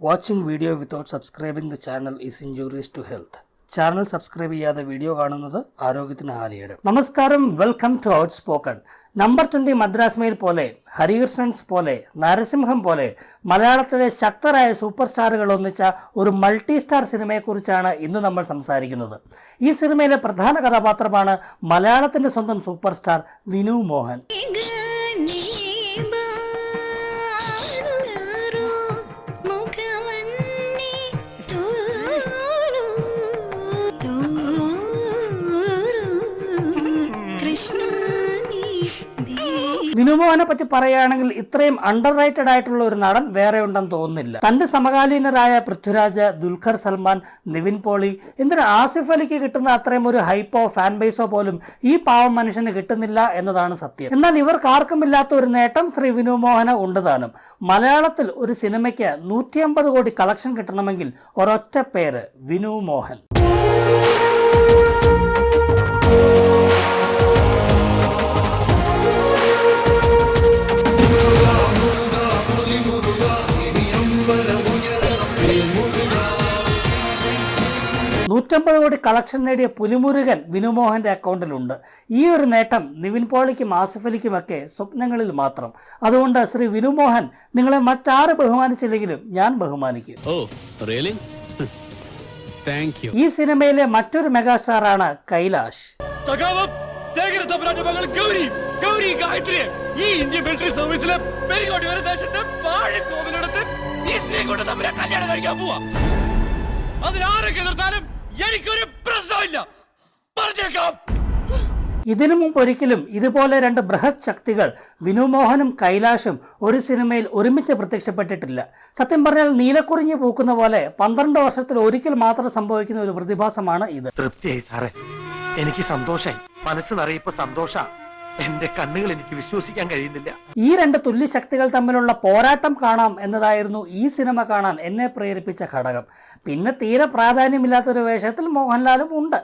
Watching video without subscribing the channel is injurious to health. Channel subscribe ചെയ്യാതെ video കാണുന്നത് ആരോഗ്യത്തിന് ഹാനികരം. നമസ്കാരം, welcome to out spoken. Number 20 Madras mail പോലെ, ഹരികൃഷ്ണൻസ് പോലെ, നരസിംഹം പോലെ മലയാളത്തിലെ ശക്തരായ സൂപ്പർ സ്റ്റാറുകൾ ഒന്നിച്ച ഒരു മൾട്ടി സ്റ്റാർ സിനിമയെക്കുറിച്ചാണ് ഇന്ന് നമ്മൾ സംസാരിക്കുന്നത്. ഈ സിനിമയിലെ പ്രധാന കഥാപാത്രമാണ് മലയാളത്തിന്റെ സ്വന്തം സൂപ്പർ സ്റ്റാർ വിനു മോഹൻ. വിനുമോഹനെ പറ്റി പറയുകയാണെങ്കിൽ ഇത്രയും അണ്ടർ റേറ്റഡ് ആയിട്ടുള്ള ഒരു നടൻ വേറെ ഉണ്ടെന്ന് തോന്നുന്നില്ല. തന്റെ സമകാലീനരായ പൃഥ്വിരാജ്, ദുൽഖർ സൽമാൻ, നിവിൻ പോളി, എന്തിന് ആസിഫ് അലിക്ക് കിട്ടുന്ന അത്രയും ഒരു ഹൈപ്പോ ഫാൻ ബേസോ പോലും ഈ പാവം മനുഷ്യന് കിട്ടുന്നില്ല എന്നതാണ് സത്യം. എന്നാൽ ഇവർക്ക് ആർക്കും ഇല്ലാത്ത ഒരു നേട്ടം ശ്രീ വിനു മോഹന് ഉണ്ട് താനും. മലയാളത്തിൽ ഒരു സിനിമയ്ക്ക് 150 കോടി കളക്ഷൻ കിട്ടണമെങ്കിൽ ഒരൊറ്റ പേര്, വിനു മോഹൻ. കോടി കളക്ഷൻ നേടിയ പുലിമുരുകൻ വിനുമോഹന്റെ അക്കൗണ്ടിലുണ്ട്. ഈ ഒരു നേട്ടം നിവിൻ പോളിക്കും ആസിഫ് അലിക്കുമൊക്കെ സ്വപ്നങ്ങളിൽ മാത്രം. അതുകൊണ്ട് ശ്രീ വിനുമോഹൻ നിങ്ങളെ മറ്റാര് ബഹുമാനിച്ചില്ലെങ്കിലും ഞാൻ ബഹുമാനിക്കും. ഈ സിനിമയിലെ മറ്റൊരു മെഗാസ്റ്റാറാണ് കൈലാഷ്. ഇതിനു മുമ്പ് ഒരിക്കലും ഇതുപോലെ രണ്ട് ബൃഹത് ശക്തികൾ വിനുമോഹനും കൈലാഷും ഒരു സിനിമയിൽ ഒരുമിച്ച് പ്രത്യക്ഷപ്പെട്ടിട്ടില്ല. സത്യം പറഞ്ഞാൽ നീലക്കുറിഞ്ഞി പൂക്കുന്ന പോലെ 12 വർഷത്തിൽ ഒരിക്കൽ മാത്രം സംഭവിക്കുന്ന ഒരു പ്രതിഭാസമാണ് ഇത്. തൃപ്തിയായി സാറേ, എനിക്ക് സന്തോഷായി, മനസ്സ് നിറയിപ്പോ സന്തോഷ. എന്റെ കണ്ണുകൾ എനിക്ക് വിശ്വസിക്കാൻ കഴിയുന്നില്ല. ഈ രണ്ട് തുല്യ ശക്തികൾ തമ്മിലുള്ള പോരാട്ടം കാണാം എന്നതായിരുന്നു ഈ സിനിമ കാണാൻ എന്നെ പ്രേരിപ്പിച്ച ഘടകം. പിന്നെ തീരെ പ്രാധാന്യമില്ലാത്തൊരു വേഷത്തിൽ മോഹൻലാലും ഉണ്ട്.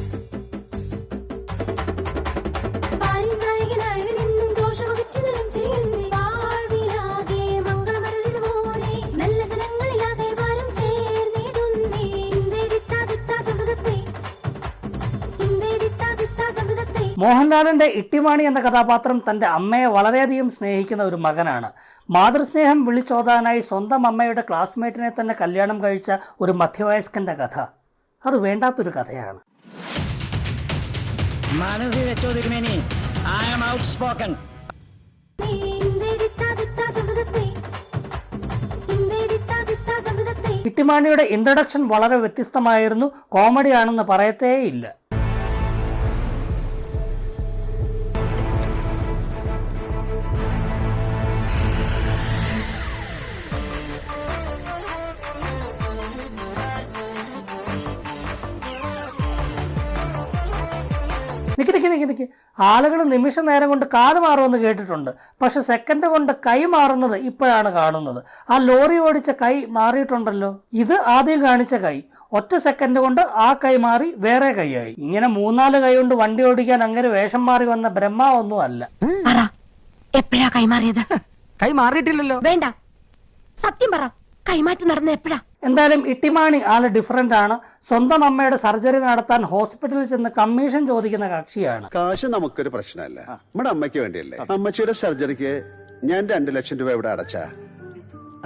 മോഹൻലാലിന്റെ ഇട്ടിമാണി എന്ന കഥാപാത്രം തന്റെ അമ്മയെ വളരെയധികം സ്നേഹിക്കുന്ന ഒരു മകനാണ്. മാതൃസ്നേഹം വിളിച്ചോതാനായി സ്വന്തം അമ്മയുടെ ക്ലാസ്മേറ്റിനെ തന്നെ കല്യാണം കഴിച്ച ഒരു മധ്യവയസ്കന്റെ കഥ. അത് വേണ്ടാത്തൊരു കഥയാണ്. ഇട്ടിമാണിയുടെ ഇൻട്രൊഡക്ഷൻ വളരെ വ്യത്യസ്തമായിരുന്നു. കോമഡിയാണെന്ന് പറയത്തേയില്ല. നിക്ക് ആളുകൾ നിമിഷ നേരം കൊണ്ട് കാല് മാറുമെന്ന് കേട്ടിട്ടുണ്ട്. പക്ഷെ സെക്കൻഡ് കൊണ്ട് കൈ മാറുന്നത് ഇപ്പോഴാണ് കാണുന്നത്. ആ ലോറി ഓടിച്ച കൈ മാറിയിട്ടുണ്ടല്ലോ. ഇത് ആദ്യം കാണിച്ച കൈ ഒറ്റ സെക്കൻഡ് കൊണ്ട് ആ കൈ മാറി വേറെ കൈയായി. ഇങ്ങനെ 3-4 കൈ കൊണ്ട് വണ്ടി ഓടിക്കാൻ അങ്ങനെ വേഷം മാറി വന്ന ബ്രഹ്മാവൊന്നും അല്ല. എപ്പോഴാ കൈമാറിയത്? കൈ മാറിയിട്ടില്ലല്ലോ. വേണ്ട, സത്യം പറ, കൈമാറ്റം നടന്ന എപ്പോഴാ? എന്തായാലും ഇട്ടിമാണി ആള് ഡിഫറന്റ് ആണ്. സ്വന്തം അമ്മയുടെ സർജറി നടത്താൻ ഹോസ്പിറ്റലിൽ ചെന്ന് കമ്മീഷൻ ചോദിക്കുന്ന കക്ഷിയാണ്. കാശ് നമുക്കൊരു പ്രശ്നമല്ല, നമ്മുടെ അമ്മയ്ക്ക് വേണ്ടിയല്ലേ. അമ്മച്ചിയുടെ സർജറിക്ക് ഞാൻ 2 ലക്ഷം രൂപ ഇവിടെ അടച്ചാ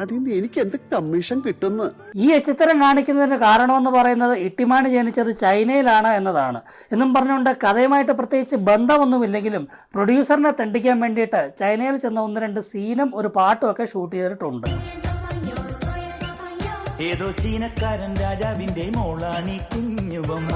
അതിന് എനിക്ക് എന്ത് കമ്മീഷൻ കിട്ടുന്നു? ഈ എച്ചിത്തരം കാണിക്കുന്നതിന് കാരണമെന്ന് പറയുന്നത് ഇട്ടിമാണി ജനിച്ചത് ചൈനയിലാണ് എന്നതാണ്. എന്നും പറഞ്ഞുകൊണ്ട് കഥയുമായിട്ട് പ്രത്യേകിച്ച് ബന്ധമൊന്നുമില്ലെങ്കിലും പ്രൊഡ്യൂസറിനെ തെണ്ടിക്കാൻ വേണ്ടിയിട്ട് ചൈനയിൽ ചെന്ന 1-2 സീനും ഒരു പാട്ടും ഒക്കെ ഷൂട്ട് ചെയ്തിട്ടുണ്ട്. ഏതോ ചീനക്കാരൻ രാജാവിന്റെ മോളാണി കുഞ്ഞുവമ്മ.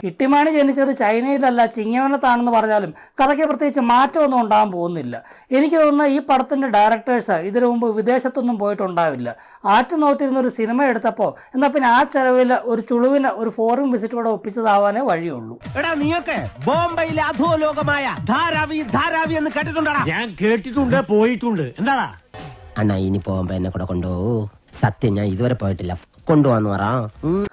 ഇട്ടിമാണി ജനിച്ചത് ചൈനയിലല്ല ചിങ്ങവനത്താണെന്ന് പറഞ്ഞാലും കഥയ്ക്ക് പ്രത്യേകിച്ച് മാറ്റമൊന്നും ഉണ്ടാകാൻ പോകുന്നില്ല. എനിക്ക് തോന്നുന്ന ഈ പടത്തിന്റെ ഡയറക്ടേഴ്സ് ഇതിനു മുമ്പ് വിദേശത്തൊന്നും പോയിട്ടുണ്ടാവില്ല. ആറ്റുനോറ്റിരുന്ന ഒരു സിനിമ എടുത്തപ്പോൾ എന്നാൽ പിന്നെ ആ ചെലവിൽ ഒരു ചുളുവിന് ഒരു ഫോറിൻ വിസിറ്റ് കൂടെ ഒപ്പിച്ചതാവാനേ വഴിയുള്ളൂ. എടാ, നീയൊക്കെ ബോംബെയിലെ അധോലോകമായ ധാരാവി എന്ന് കേട്ടിട്ടുണ്ടോ? ഞാൻ കേട്ടിട്ടുണ്ട്, പോയിട്ടുണ്ട്. എന്താടാ അണ്ണാ, ഇനി പോകുമ്പോ എന്നെ കൂടെ കൊണ്ടുപോകൂ. സത്യം, ഞാൻ ഇതുവരെ പോയിട്ടില്ല, കൊണ്ടുപോകാന്ന് പറ.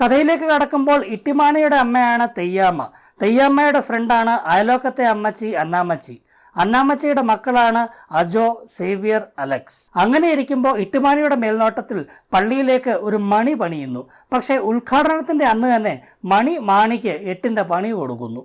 കഥയിലേക്ക് കടക്കുമ്പോൾ ഇട്ടിമാണിയുടെ അമ്മയാണ് തെയ്യാമ്മ. തെയ്യാമ്മയുടെ ഫ്രണ്ടാണ് അയലോക്കത്തെ അമ്മച്ചി അന്നാമ്മച്ചി. അന്നാമ്മച്ചിയുടെ മക്കളാണ് അജോ, സേവ്യർ, അലക്സ്. അങ്ങനെ ഇരിക്കുമ്പോൾ ഇട്ടിമാണിയുടെ മേൽനോട്ടത്തിൽ പള്ളിയിലേക്ക് ഒരു മണി പണിയുന്നു. പക്ഷേ ഉദ്ഘാടനത്തിന്റെ അന്ന് തന്നെ മണി മാണിക്ക് 8ന്റെ പണി കൊടുക്കുന്നു.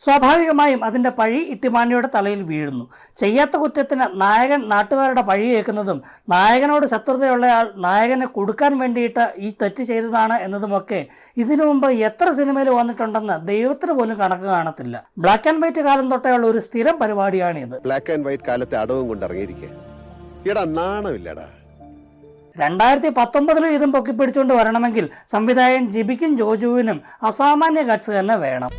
സ്വാഭാവികമായും അതിന്റെ പഴി ഇട്ടിമാണിയുടെ തലയിൽ വീഴുന്നു. ചെയ്യാത്ത കുറ്റത്തിന് നായകൻ നാട്ടുകാരുടെ പഴി കേൾക്കുന്നതും നായകനോട് ശത്രുതയുള്ളയാൾ നായകനെ കൊടുക്കാൻ വേണ്ടിയിട്ട് ഈ തെറ്റ് ചെയ്തതാണ് എന്നതുമൊക്കെ ഇതിനു മുമ്പ് എത്ര സിനിമയിൽ വന്നിട്ടുണ്ടെന്ന് ദൈവത്തിന് പോലും കണക്ക് കാണത്തില്ല. ബ്ലാക്ക് ആൻഡ് വൈറ്റ് കാലം തൊട്ടേയുള്ള ഒരു സ്ഥിരം പരിപാടിയാണിത്. ബ്ലാക്ക് ആൻഡ് വൈറ്റ് കാലത്തെ അടവും കൊണ്ട് ഇറങ്ങിയിരിക്കുക. എടാ നാണമില്ലടാ. 2019 ഇതും പൊക്കിപ്പിടിച്ചുകൊണ്ട് വരണമെങ്കിൽ സംവിധായകൻ ജിബിക്കും ജോജുവിനും അസാമാന്യ ഗട്സ് തന്നെ വേണം.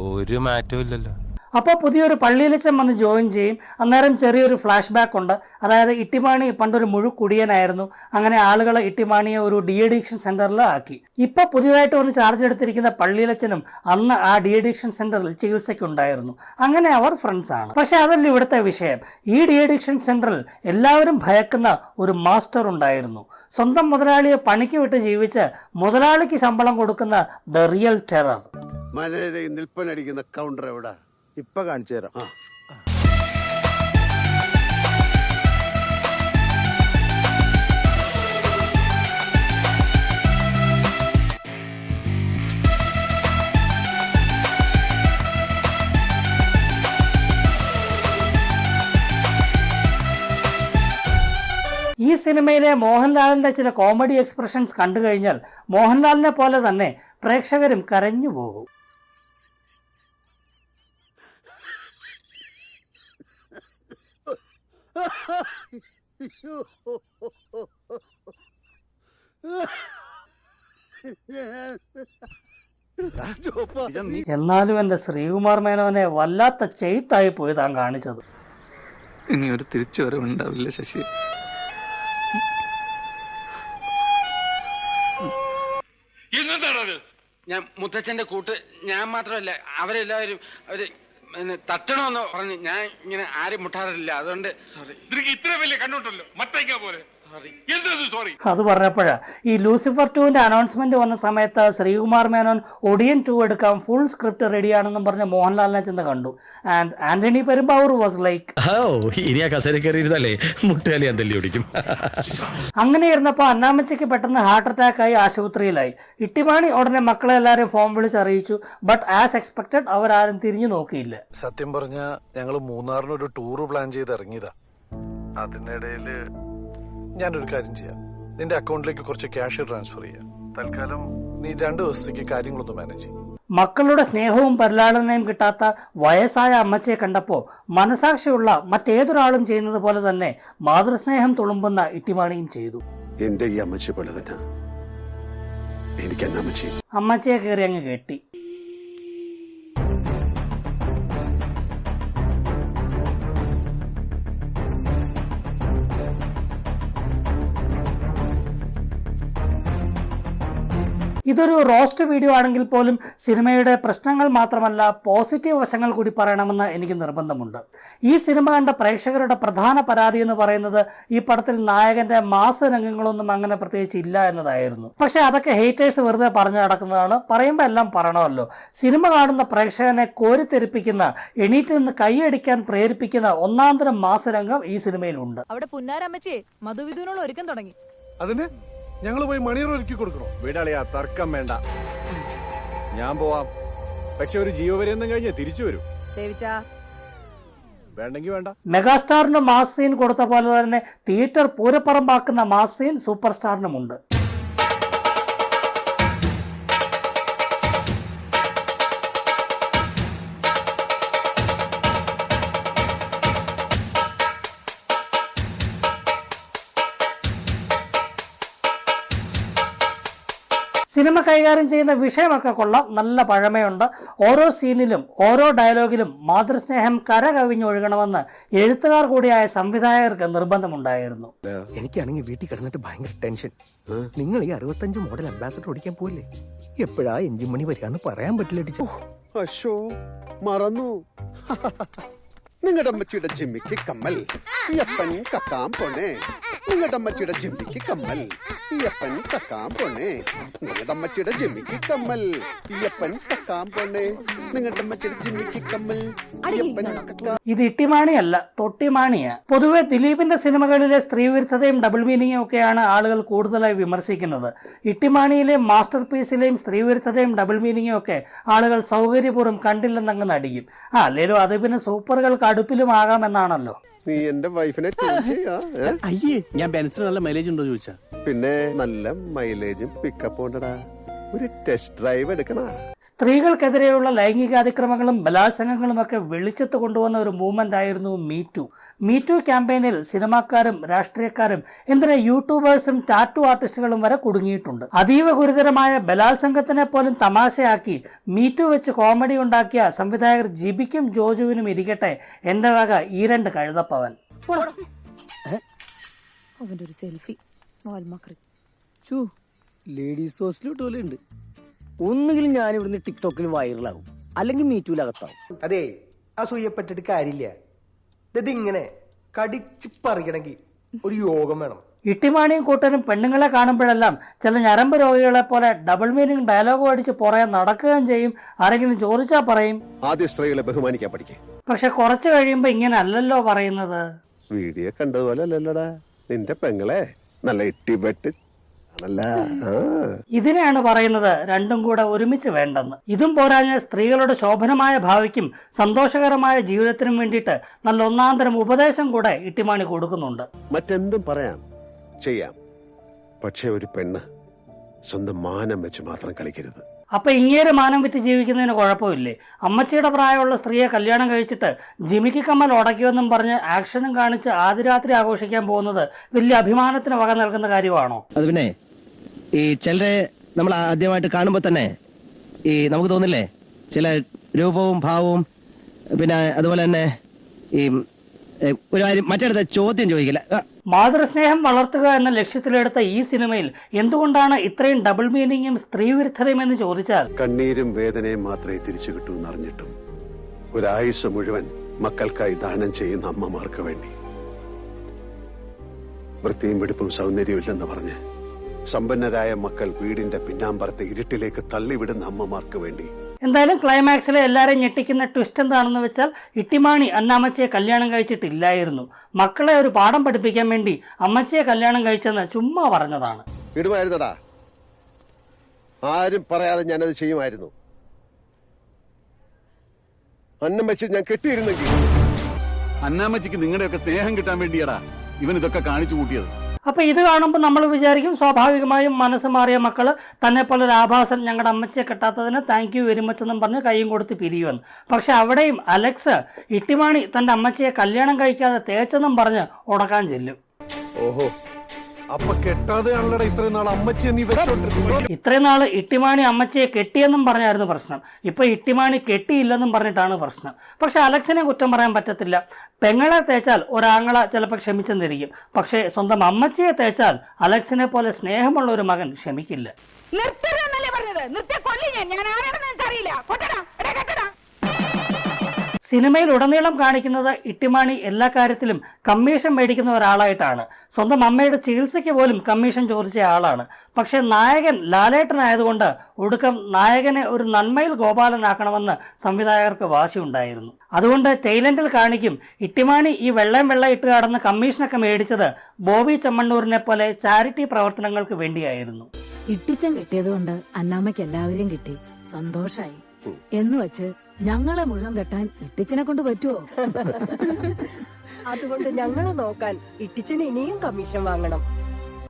ഒരു മാറ്റവും ഇല്ലല്ലോ. അപ്പോൾ പുതിയൊരു പള്ളിയിലച്ചൻ വന്ന് ജോയിൻ ചെയ്യും. അന്നേരം ചെറിയൊരു ഫ്ലാഷ് ബാക്ക് ഉണ്ട്. അതായത് ഇട്ടിമാണി പണ്ടൊരു മുഴുക്കുടിയനായിരുന്നു. അങ്ങനെ ആളുകൾ ഇട്ടിമാണിയെ ഒരു ഡി അഡിക്ഷൻ സെന്ററിൽ ആക്കി. ഇപ്പൊ പുതിയതായിട്ട് ഒരു ചാർജ് എടുത്തിരിക്കുന്ന പള്ളിയിലച്ചനും അന്ന് ആ ഡി അഡിക്ഷൻ സെന്ററിൽ ചികിത്സയ്ക്കുണ്ടായിരുന്നു. അങ്ങനെ അവർ ഫ്രണ്ട്സ് ആണ്. പക്ഷെ അതല്ല ഇവിടുത്തെ വിഷയം. ഈ ഡി അഡിക്ഷൻ സെന്ററിൽ എല്ലാവരും ഭയക്കുന്ന ഒരു മാസ്റ്റർ ഉണ്ടായിരുന്നു. സ്വന്തം മുതലാളിയെ പണിക്ക് വിട്ട് ജീവിച്ച് മുതലാളിക്ക് ശമ്പളം കൊടുക്കുന്ന ദ റിയൽ ടെറർ. മനരെ നിൽപ്പനടിക്കുന്ന കൗണ്ടർ എവിടാ? ഇപ്പൊ കാണിച്ചു തരാം. ഈ സിനിമയിലെ മോഹൻലാലിന്റെ ചില കോമഡി എക്സ്പ്രഷൻസ് കണ്ടു കഴിഞ്ഞാൽ മോഹൻലാലിനെ പോലെ തന്നെ പ്രേക്ഷകരും കരഞ്ഞു പോകും. എന്നാലും എൻ്റെ ശ്രീകുമാർ മേനോനെ വല്ലാത്ത ചെയ്ത്തായി പോയി താൻ കാണിച്ചത്. ഇനി ഒരു തിരിച്ചുവരവുണ്ടാവില്ല ശശി. ഞാൻ മുത്തച്ഛന്റെ കൂട്ട് ഞാൻ മാത്രമല്ല അവരെല്ലാവരും അവര് തട്ടണമെന്ന് പറഞ്ഞ് ഞാൻ ഇങ്ങനെ ആരും മുട്ടാറില്ല. അതുകൊണ്ട് സോറി. ഇത്ര വലിയ കണ്ണുണ്ടല്ലോ മറ്റേക്കാ പോലെ. അത് പറഞ്ഞപ്പോഴാ ഈ ലൂസിഫർ 2ന്റെ അനൗൺസ്മെന്റ് വന്ന സമയത്ത് ശ്രീകുമാർ മേനോൻ ഒടിയൻ 2 എടുക്കാൻ ഫുൾ സ്ക്രിപ്റ്റ് റെഡിയാണെന്നും പറഞ്ഞ് മോഹൻലാലിനെ ചെന്ന് കണ്ടു. And Antony Perumbavoor was like, അങ്ങനെ ഇരുന്നപ്പോൾ അന്നാമ്മച്ചയ്ക്ക് പെട്ടെന്ന് ഹാർട്ട് അറ്റാക്ക് ആയി ആശുപത്രിയിലായി. ഇട്ടിമാണി ഉടനെ മക്കളെ എല്ലാവരും ഫോൺ വിളിച്ച് അറിയിച്ചു. ബട്ട് ആസ് എക്സ്പെക്ടഡ് അവരാരും തിരിഞ്ഞു നോക്കിയില്ല. സത്യം പറഞ്ഞ ഞങ്ങള് മൂന്നാറിനൊരു ടൂറ് പ്ലാൻ ചെയ്ത് ഇറങ്ങിയതാ. അതിനിടയില് ഞാനൊരു കാര്യം ചെയ്യാം, നിന്റെ അക്കൗണ്ടിലേക്ക് കുറച്ച് ക്യാഷ് ട്രാൻസ്ഫർ ചെയ്യാം. തൽക്കാലം നീ 2 ദിവസത്തേക്ക് കാര്യങ്ങളൊന്ന് മാനേജ് ചെയ്യും. മക്കളുടെ സ്നേഹവും പരിലാളനയും കിട്ടാത്ത വയസ്സായ അമ്മച്ചയെ കണ്ടപ്പോൾ മനസാക്ഷിയുള്ള മറ്റേതൊരാളും ചെയ്യുന്നത് പോലെ തന്നെ മാതൃസ്നേഹം തുളുമ്പുന്ന ഇട്ടിമാണിയും ചെയ്തു. എന്റെ ഈ അമ്മച്ചി പോലെ തന്നെ എനിക്ക് അമ്മച്ചയെ കയറി അങ്ങ് കെട്ടി. ഇതൊരു റോസ്റ്റ് വീഡിയോ ആണെങ്കിൽ പോലും സിനിമയുടെ പ്രശ്നങ്ങൾ മാത്രമല്ല പോസിറ്റീവ് വശങ്ങൾ കൂടി പറയണമെന്ന് എനിക്ക് നിർബന്ധമുണ്ട്. ഈ സിനിമ കണ്ട പ്രേക്ഷകരുടെ പ്രധാന പരാതി എന്ന് പറയുന്നത് ഈ പടത്തിൽ നായകന്റെ മാസ് രംഗങ്ങളൊന്നും അങ്ങനെ പ്രത്യേകിച്ച് ഇല്ല എന്നതായിരുന്നു. പക്ഷെ അതൊക്കെ ഹേറ്റേഴ്സ് വെറുതെ പറഞ്ഞു നടക്കുന്നതാണ്. പറയുമ്പോൾ എല്ലാം പറയണമല്ലോ. സിനിമ കാണുന്ന പ്രേക്ഷകനെ കോരിത്തെരിപ്പിക്കുന്ന, എണീറ്റ് നിന്ന് കൈയടിക്കാൻ പ്രേരിപ്പിക്കുന്ന ഒന്നാന്തരം മാസ് രംഗം ഈ സിനിമയിലുണ്ട്. അവിടെ പുന്നാരമ്മച്ചേ മധുവിധുവിനോട് ഒരുക്കം തുടങ്ങി. അതിന് ഞങ്ങൾ പോയി മണിയർ ഒരുക്കി കൊടുക്കണോ? വീടാളിയാ, തർക്കം വേണ്ട. ഞാൻ പോവാം. പക്ഷെ ഒരു ജീവപര്യന്തം കഴിഞ്ഞ് തിരിച്ചു വരും. വേണ്ടെങ്കി വേണ്ട. മെഗാസ്റ്റാറിന് മാസ് സീൻ കൊടുത്ത പോലെ തന്നെ തിയേറ്റർ പൂരപ്പറമ്പാക്കുന്ന മാസ് സീൻ സൂപ്പർ സ്റ്റാറിനുമുണ്ട്. സിനിമ കൈകാര്യം ചെയ്യുന്ന വിഷയമൊക്കെ കൊള്ളാം, നല്ല പഴമയുണ്ട്. ഓരോ സീനിലും ഓരോ ഡയലോഗിലും മാതൃസ്നേഹം കരകവിഞ്ഞൊഴുകണമെന്ന് എഴുത്തുകാർ കൂടിയായ സംവിധായകർക്ക് നിർബന്ധമുണ്ടായിരുന്നു. എനിക്കാണെങ്കിൽ വീട്ടിൽ കിടന്നിട്ട് ഭയങ്കര ടെൻഷൻ. നിങ്ങൾ ഈ 65 മോഡൽ അംബാസഡർ ഓടിക്കാൻ പോയില്ലേ? എപ്പോഴാ എഞ്ചിൻ മണി വരികയെന്ന് പറയാൻ പറ്റില്ല ടീച്ചർ. അശോ മറന്നു. നിങ്ങളുടെ അമ്മച്ചിയുടെ ജിമ്മിക്ക് കമ്മൽ ഈയപ്പൻ കക്കാൻ പോണേ. നിങ്ങളുടെ അമ്മച്ചിയുടെ ജിമ്മിക്ക് കമ്മൽ ഈയപ്പൻ കക്കാൻ പോണേ. നിങ്ങളുടെ അമ്മച്ചിയുടെ ജിമ്മിക്ക് കമ്മൽ ഈയപ്പൻ കക്കാൻ പോണേ. നിങ്ങളുടെ അമ്മച്ചിയുടെ ജിമ്മിക്ക് കമ്മൽ ഈയപ്പൻ കക്കാൻ. ഇത് ഇട്ടിമാണിയല്ല, തൊട്ടിമാണിയാ. പൊതുവെ ദിലീപിന്റെ സിനിമകളിലെ സ്ത്രീവിരുദ്ധതയും ഡബിൾ മീനിങ്ങും ഒക്കെയാണ് ആളുകൾ കൂടുതലായി വിമർശിക്കുന്നത്. ഇട്ടിമാണിയിലെ മാസ്റ്റർ പീസിലെയും സ്ത്രീവിരുദ്ധതയും ഡബിൾ മീനിങ്ങും ഒക്കെ ആളുകൾ സൗകര്യപൂർവ്വം കണ്ടില്ലെന്നങ്ങ് നടിക്കും. അല്ലേലും അത് പിന്നെ സൂപ്പറുകൾക്ക് അടുപ്പിലും ആകാമെന്നാണല്ലോ. നീ എന്റെ വൈഫിനെ അയ്യേ, ഞാൻ ബെൻസിന് നല്ല മൈലേജ് ഉണ്ടോ ചോദിച്ചാ? പിന്നെ നല്ല മൈലേജും പിക്കപ്പ് ഉണ്ടടാ. ഒരു ടെസ്റ്റ് ഡ്രൈവ് എടുക്കണ. സ്ത്രീകൾക്കെതിരെയുള്ള ലൈംഗികാതിക്രമങ്ങളും ബലാത്സംഗങ്ങളും ഒക്കെ വെളിച്ചത്ത് കൊണ്ടുവന്ന ഒരു മൂവ്മെന്റ് ആയിരുന്നു മീറ്റു. മീറ്റു ക്യാമ്പയിനിൽ സിനിമാക്കാരും രാഷ്ട്രീയക്കാരും എന്തിനാ യൂട്യൂബേഴ്സും ടാറ്റു ആർട്ടിസ്റ്റുകളും വരെ കുടുങ്ങിയിട്ടുണ്ട്. അതീവ ഗുരുതരമായ ബലാത്സംഗത്തിനെ പോലും തമാശയാക്കി മീറ്റു വെച്ച് കോമഡി ഉണ്ടാക്കിയ സംവിധായകർ ജിബിക്കും ജോജുവിനും ഇരിക്കട്ടെ എന്റെ വക ഈ 2 കഴുതപ്പവൻ. അവന്റെ ഒരു സെൽഫി ലേഡീസ് ഹോസ്റ്റലിട്ട് പോലെ ഉണ്ട്. ഒന്നുകിലും ഞാൻ ഇവിടുന്ന് ടിക്ടോക്കിൽ വൈറലാകും, അല്ലെങ്കിൽ മീറ്റൂലകത്താവും. അതെ, അസൂയപ്പെട്ടിട്ട് കാര്യമില്ല. ഇതിങ്ങനെ കടിച്ച് പറിക്കണമെങ്കിൽ ഒരു യോഗം വേണം. ഇട്ടിമാണിയും കൂട്ടരും പെണ്ണുങ്ങളെ കാണുമ്പോഴെല്ലാം ചില ഞരമ്പ് രോഗികളെ പോലെ ഡബിൾ മീനിങ് ഡയലോഗ് അടിച്ച് പുറകെ നടക്കുകയും ചെയ്യും. ആരെങ്കിലും ചോദിച്ചാൽ പറയും. ആദ്യ സ്ത്രീകളെ ബഹുമാനിക്കാൻ പഠിക്കേ. പക്ഷെ കുറച്ച് കഴിയുമ്പോ ഇങ്ങനെ അല്ലല്ലോ പറയുന്നത്. വീഡിയോ കണ്ടതുപോലെ അല്ലല്ലോടാ നിന്റെ പെങ്ങളെ നല്ല ഇട്ടിപ്പെട്ട്. ഇതിനെയാണ് പറയുന്നത് രണ്ടും കൂടെ ഒരുമിച്ച് വേണ്ടെന്ന്. ഇതും പോരാഞ്ഞ് സ്ത്രീകളുടെ ശോഭനമായ ഭാവിക്കും സന്തോഷകരമായ ജീവിതത്തിനും വേണ്ടിയിട്ട് നല്ല ഒന്നാന്തരം ഉപദേശം കൂടെ ഇട്ടിമാണി കൊടുക്കുന്നുണ്ട്. മറ്റെന്തും പറയാം, ചെയ്യാം, പക്ഷെ ഒരു പെണ്ണ് സ്വന്തം മാനം വെച്ച് മാത്രം കളിക്കരുത്. അപ്പൊ ഇങ്ങേര് മാനം വിറ്റ് ജീവിക്കുന്നതിന് കുഴപ്പമില്ലേ? അമ്മച്ചിയുടെ പ്രായമുള്ള സ്ത്രീയെ കല്യാണം കഴിച്ചിട്ട് ജിമിക്ക് കമ്മൽ ഉടക്കിയെന്നും പറഞ്ഞ് ആക്ഷനും കാണിച്ച് ആദ്യരാത്രി ആഘോഷിക്കാൻ പോകുന്നത് വലിയ അഭിമാനത്തിന് വക നൽകുന്ന കാര്യമാണോ? അത് പിന്നെ ഈ ചിലരെ നമ്മൾ ആദ്യമായിട്ട് കാണുമ്പോൾ തന്നെ ഈ നമുക്ക് തോന്നില്ലേ ചില രൂപവും ഭാവവും, പിന്നെ അതുപോലെ തന്നെ ഈ ഒരു കാര്യം മറ്റടുത്ത ചോദ്യം ചോദിക്കില്ല. മാതൃസ്നേഹം വളർത്തുക എന്ന ലക്ഷ്യത്തിലെടുത്ത ഈ സിനിമയിൽ എന്തുകൊണ്ടാണ് ഇത്രയും ഡബിൾ മീനിങ്ങും സ്ത്രീവിരുദ്ധതയും എന്ന് ചോദിച്ചാൽ, കണ്ണീരും വേദനയും മാത്രമേ തിരിച്ചു കിട്ടൂ എന്നറിഞ്ഞിട്ടും ഒരായുസ് മുഴുവൻ മക്കൾക്കായി ദാനം ചെയ്യുന്ന അമ്മമാർക്ക് വേണ്ടി, വൃത്തിയും വെടുപ്പും സൗന്ദര്യമില്ലെന്ന് പറഞ്ഞ് സമ്പന്നരായ മക്കൾ വീടിന്റെ പിന്നാമ്പറത്തെ ഇരുട്ടിലേക്ക് തള്ളിവിടുന്ന അമ്മമാർക്ക് വേണ്ടി. എന്തായാലും ക്ലൈമാക്സിലെ എല്ലാവരെയും ഞെട്ടിക്കുന്ന ട്വിസ്റ്റ് എന്താണെന്ന് വെച്ചാൽ ഇട്ടിമാണി അന്നമ്മച്ചിയെ കല്യാണം കഴിച്ചിട്ടില്ലായിരുന്നു. മക്കളെ ഒരു പാഠം പഠിപ്പിക്കാൻ വേണ്ടി അമ്മച്ചിയെ കല്യാണം കഴിച്ചെന്ന് ചുമ്മാ പറഞ്ഞതാണ്. ഇടുമായിരുന്നടാ, ആരും പറയാതെ ഞാനത് ചെയ്യുമായിരുന്നു. അന്നമ്മച്ചി ഞാൻ കെട്ടിയിരുന്നെങ്കിൽ. അന്നാമ്മച്ചിക്ക് നിങ്ങളുടെയൊക്കെ സ്നേഹം കിട്ടാൻ വേണ്ടിയാടാ ഇവൻ ഇതൊക്കെ കാണിച്ചു കൂട്ടിയത്. അപ്പൊ ഇത് കാണുമ്പോൾ നമ്മൾ വിചാരിക്കും സ്വാഭാവികമായും മനസ്സ് മാറിയ മക്കള് തന്നെ പോലെ ഒരു ആഭാസൻ ഞങ്ങളുടെ അമ്മച്ചിയെ കെട്ടാത്തതിന് താങ്ക് യു വെരി മച്ച് എന്നും പറഞ്ഞ് കൈയും കൊടുത്ത് പിരിയുമെന്ന്. പക്ഷെ അവിടെയും അലക്സ് ഇട്ടിമാണി തന്റെ അമ്മച്ചിയെ കല്യാണം കഴിക്കാതെ തേച്ചെന്നും പറഞ്ഞ് ഉടക്കാൻ ചെല്ലും. ഓഹോ, അപ്പൊ കെട്ടാതെയാണല്ലോടാ ഇത്രയും നാൾ അമ്മച്ചിയെ നീ വെച്ചോണ്ടിരുന്നത്. ഇത്രയും നാള് ഇട്ടിമാണി അമ്മച്ചിയെ കെട്ടിയെന്നും പറഞ്ഞായിരുന്നു പ്രശ്നം. ഇപ്പൊ ഇട്ടിമാണി കെട്ടിയില്ലെന്നും പറഞ്ഞിട്ടാണ് പ്രശ്നം. പക്ഷെ അലക്സിനെ കുറ്റം പറയാൻ പറ്റത്തില്ല. പെങ്ങളെ തേച്ചാൽ ഒരാങ്ങള ചിലപ്പോൾ ക്ഷമിച്ചെന്നിരിക്കും. പക്ഷെ സ്വന്തം അമ്മച്ചിയെ തേച്ചാൽ അലക്സിനെ പോലെ സ്നേഹമുള്ള ഒരു മകൻ ക്ഷമിക്കില്ല. സിനിമയിൽ ഉടനീളം കാണിക്കുന്നത് ഇട്ടിമാണി എല്ലാ കാര്യത്തിലും കമ്മീഷൻ മേടിക്കുന്ന ഒരാളായിട്ടാണ്. സ്വന്തം അമ്മയുടെ ചികിത്സയ്ക്ക് പോലും കമ്മീഷൻ ചോദിച്ച ആളാണ്. പക്ഷെ നായകൻ ലാലേട്ടനായതുകൊണ്ട് ഒടുക്കം നായകനെ ഒരു നന്മയിൽ ഗോപാലനാക്കണമെന്ന് സംവിധായകർക്ക് വാശിയുണ്ടായിരുന്നു. അതുകൊണ്ട് ടൈലൻഡിൽ കാണിക്കും ഇട്ടിമാണി ഈ വെള്ളം ഇട്ട് കടന്ന് കമ്മീഷനൊക്കെ മേടിച്ചത് ബോബി ചെമ്മണ്ണൂരിനെ പോലെ ചാരിറ്റി പ്രവർത്തനങ്ങൾക്ക് വേണ്ടിയായിരുന്നു. ഇട്ടിച്ചൻ കിട്ടിയതുകൊണ്ട് അന്നാമ്മയ്ക്ക് എല്ലാവരെയും കിട്ടി, സന്തോഷായി എന്ന് വെച്ച് ഞങ്ങളെ മുഴുവൻ കെട്ടാൻ ഇട്ടിച്ചനെ കൊണ്ട് പറ്റുമോ? അതുകൊണ്ട് ഞങ്ങളെ നോക്കാൻ ഇട്ടിച്ചന് ഇനിയും കമ്മീഷൻ വാങ്ങണം.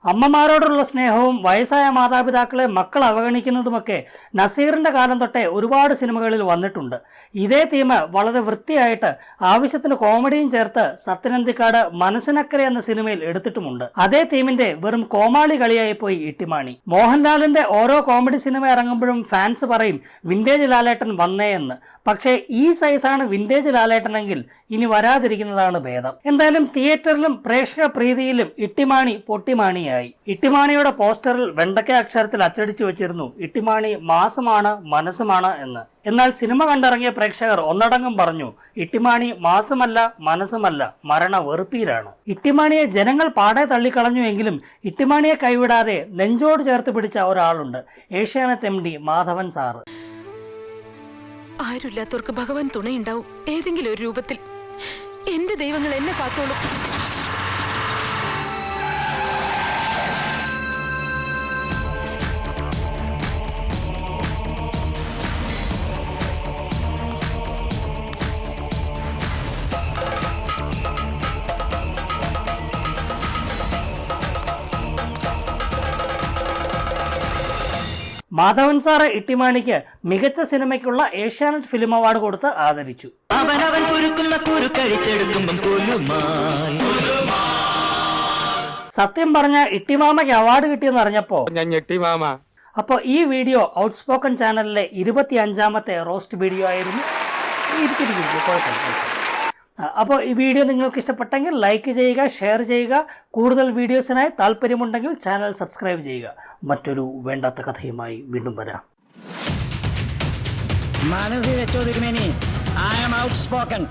അമ്മമാരോടുള്ള സ്നേഹവും വയസ്സായ മാതാപിതാക്കളെ മക്കൾ അവഗണിക്കുന്നതുമൊക്കെ നസീറിന്റെ കാലം തൊട്ടേ ഒരുപാട് സിനിമകളിൽ വന്നിട്ടുണ്ട്. ഇതേ തീം വളരെ വൃത്തിയായിട്ട് ആവശ്യത്തിന് കോമഡിയും ചേർത്ത് സത്യനന്ദിക്കാട് മനസ്സിനക്കരെ എന്ന സിനിമയിൽ എടുത്തിട്ടുമുണ്ട്. അതേ തീമിന്റെ വെറും കോമാളി കളിയായി പോയി ഇട്ടിമാണി. മോഹൻലാലിന്റെ ഓരോ കോമഡി സിനിമ ഇറങ്ങുമ്പോഴും ഫാൻസ് പറയും വിന്റേജ് ലാലേട്ടൻ വന്നേ എന്ന്. പക്ഷേ ഈ സൈസാണ് വിന്റേജ് ലാലേട്ടനെങ്കിൽ ഇനി വരാതിരിക്കുന്നതാണ് ഭേദം. എന്തായാലും തിയേറ്ററിലും പ്രേക്ഷക പ്രീതിയിലും ഇട്ടിമാണി പൊട്ടിമാണിയായി. ഇട്ടിമാണിയുടെ പോസ്റ്ററിൽ വെണ്ടക്ക അക്ഷരത്തിൽ അച്ചടിച്ചു വെച്ചിരുന്നു ഇട്ടിമാണി മാസമാണ് മനസ്സുമാണ് എന്ന്. എന്നാൽ സിനിമ കണ്ടിറങ്ങിയ പ്രേക്ഷകർ ഒന്നടങ്കം പറഞ്ഞു ഇട്ടിമാണി മാസമല്ല മനസ്സുമല്ല മരണ വെറുപ്പീരാണ്. ഇട്ടിമാണിയെ ജനങ്ങൾ പാടെ തള്ളിക്കളഞ്ഞുവെങ്കിലും ഇട്ടിമാണിയെ കൈവിടാതെ നെഞ്ചോട് ചേർത്ത് പിടിച്ച ഒരാളുണ്ട്, ഏഷ്യാനെറ്റ് MD മാധവൻ സാറ്. ആരുമില്ലാത്തവർക്ക് ഭഗവാൻ തുണയുണ്ടാവും ഏതെങ്കിലും ഒരു രൂപത്തിൽ. എന്റെ ദൈവങ്ങൾ എന്നെ കാത്തോളും. മാധവൻ സാറ് ഇട്ടിമാണിക്ക് മികച്ച സിനിമയ്ക്കുള്ള ഏഷ്യാനെറ്റ് ഫിലിം അവാർഡ് കൊടുത്ത് ആദരിച്ചു. സത്യം പറഞ്ഞ ഇട്ടിമാമയ്ക്ക് അവാർഡ് കിട്ടിയെന്ന് അറിഞ്ഞപ്പോ അപ്പൊ ഈ വീഡിയോ ഔട്ട്സ്പോക്കൺ ചാനലിലെ 25ാമത്തെ റോസ്റ്റ് വീഡിയോ ആയിരുന്നു. അപ്പോൾ ഈ വീഡിയോ നിങ്ങൾക്ക് ഇഷ്ടപ്പെട്ടെങ്കിൽ ലൈക്ക് ചെയ്യുക, ഷെയർ ചെയ്യുക. കൂടുതൽ വീഡിയോസിനായി താല്പര്യമുണ്ടെങ്കിൽ ചാനൽ സബ്സ്ക്രൈബ് ചെയ്യുക. മറ്റൊരു വേണ്ടാത്ത കഥയുമായി വീണ്ടും വരാം. മനസ്സിൽ വെച്ചോ തിരുമേനി, I am outspoken.